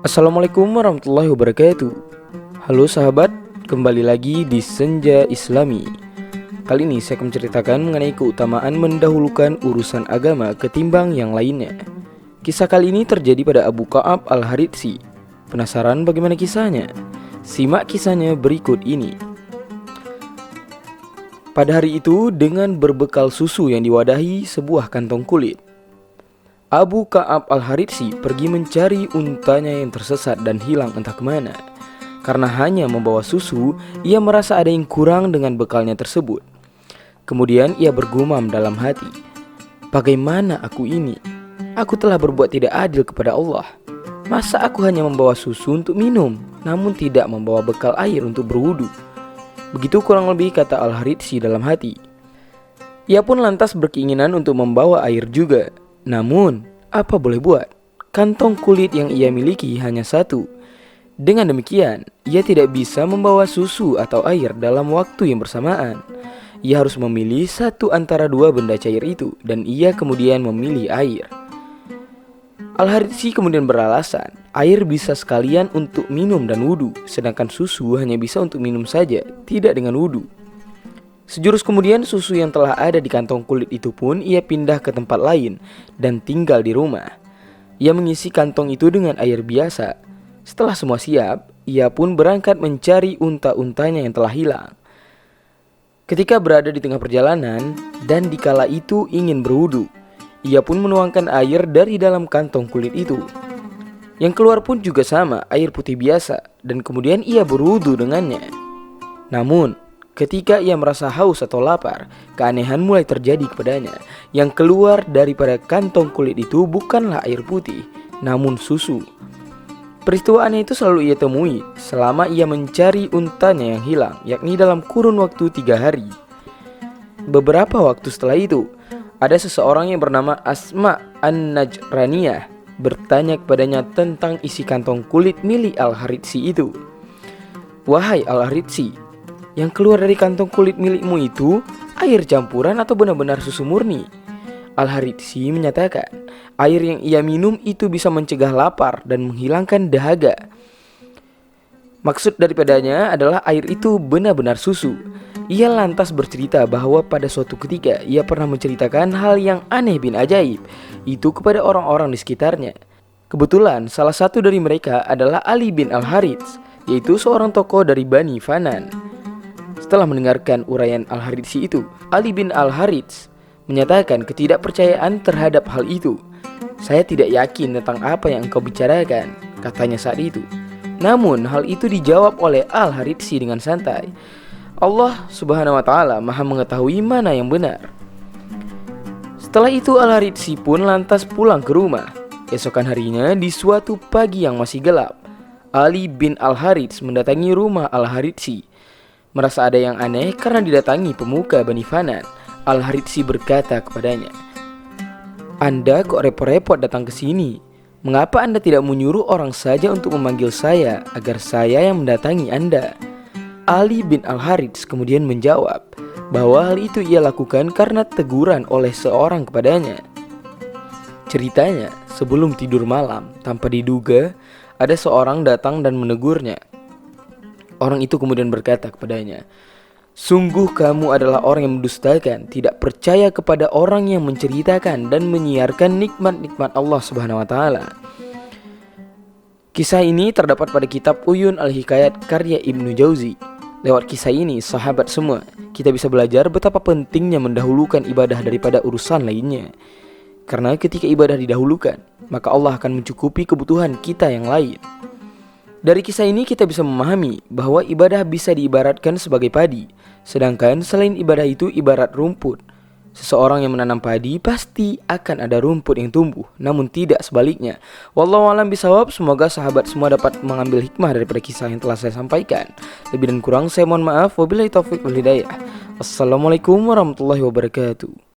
Assalamualaikum warahmatullahi wabarakatuh. Halo sahabat, kembali lagi di Senja Islami. Kali ini saya akan menceritakan mengenai keutamaan mendahulukan urusan agama ketimbang yang lainnya. Kisah kali ini terjadi pada Abu Ka'ab al-Haritsi. Penasaran bagaimana kisahnya? Simak kisahnya berikut ini. Pada hari itu, dengan berbekal susu yang diwadahi sebuah kantong kulit, Abu Ka'ab al-Haritsi pergi mencari untanya yang tersesat dan hilang entah kemana. Karena hanya membawa susu, ia merasa ada yang kurang dengan bekalnya tersebut. Kemudian ia bergumam dalam hati, "Bagaimana aku ini? Aku telah berbuat tidak adil kepada Allah. Masa aku hanya membawa susu untuk minum, namun tidak membawa bekal air untuk berwudu?" Begitu kurang lebih kata al-Haritsi dalam hati. Ia pun lantas berkeinginan untuk membawa air juga. Namun, apa boleh buat? Kantong kulit yang ia miliki hanya satu. Dengan demikian, ia tidak bisa membawa susu atau air dalam waktu yang bersamaan. Ia harus memilih satu antara dua benda cair itu, dan ia kemudian memilih air. Al-Haritsi kemudian beralasan, air bisa sekalian untuk minum dan wudu, sedangkan susu hanya bisa untuk minum saja, tidak dengan wudu. Sejurus kemudian susu yang telah ada di kantong kulit itu pun ia pindah ke tempat lain dan tinggal di rumah. Ia mengisi kantong itu dengan air biasa. Setelah semua siap, ia pun berangkat mencari unta-untanya yang telah hilang. Ketika berada di tengah perjalanan dan dikala itu ingin berwudu, ia pun menuangkan air dari dalam kantong kulit itu. Yang keluar pun juga sama, air putih biasa, dan kemudian ia berwudu dengannya. Namun, ketika ia merasa haus atau lapar, keanehan mulai terjadi kepadanya. Yang keluar daripada kantong kulit itu bukanlah air putih, namun susu. Peristiwa aneh itu selalu ia temui selama ia mencari untanya yang hilang, yakni dalam kurun waktu 3 hari. Beberapa waktu setelah itu, ada seseorang yang bernama Asma an-Najraniyah bertanya kepadanya tentang isi kantong kulit milik al-Haritsi itu. "Wahai al-Haritsi, yang keluar dari kantong kulit milikmu itu air campuran atau benar-benar susu murni?" Al-Haritsi menyatakan, air yang ia minum itu bisa mencegah lapar dan menghilangkan dahaga. Maksud daripadanya adalah air itu benar-benar susu. Ia lantas bercerita bahwa pada suatu ketika ia pernah menceritakan hal yang aneh bin ajaib itu kepada orang-orang di sekitarnya. Kebetulan salah satu dari mereka adalah Ali bin al-Harits, yaitu seorang tokoh dari Bani Fanan. Setelah mendengarkan uraian al-Haritsi itu, Ali bin al-Harits menyatakan ketidakpercayaan terhadap hal itu. "Saya tidak yakin tentang apa yang engkau bicarakan," katanya saat itu. Namun hal itu dijawab oleh al-Haritsi dengan santai. Allah subhanahu wa ta'ala maha mengetahui mana yang benar. Setelah itu al-Haritsi pun lantas pulang ke rumah. Esokan harinya di suatu pagi yang masih gelap, Ali bin al-Harits mendatangi rumah al-Haritsi. Merasa ada yang aneh karena didatangi pemuka Bani Fanan. Al-Haritsi berkata kepadanya, "Anda kok repot-repot datang ke sini? Mengapa Anda tidak menyuruh orang saja untuk memanggil saya agar saya yang mendatangi Anda?" Ali bin al-Harits kemudian menjawab bahwa hal itu ia lakukan karena teguran oleh seorang kepadanya. Ceritanya, sebelum tidur malam, tanpa diduga, ada seorang datang dan menegurnya. Orang itu kemudian berkata kepadanya, "Sungguh kamu adalah orang yang mendustakan, tidak percaya kepada orang yang menceritakan dan menyiarkan nikmat-nikmat Allah subhanahu wa ta'ala." Kisah ini terdapat pada kitab Uyun al-Hikayat karya Ibnu Jauzi. Lewat kisah ini, sahabat semua, kita bisa belajar betapa pentingnya mendahulukan ibadah daripada urusan lainnya. Karena ketika ibadah didahulukan, maka Allah akan mencukupi kebutuhan kita yang lain. Dari kisah ini kita bisa memahami bahwa ibadah bisa diibaratkan sebagai padi, sedangkan selain ibadah itu ibarat rumput. Seseorang yang menanam padi pasti akan ada rumput yang tumbuh, namun tidak sebaliknya. Wallahu a'lam bishawab. Semoga sahabat semua dapat mengambil hikmah daripada kisah yang telah saya sampaikan. Lebih dan kurang saya mohon maaf. Wabillahi taufiq wal hidayah. Assalamualaikum warahmatullahi wabarakatuh.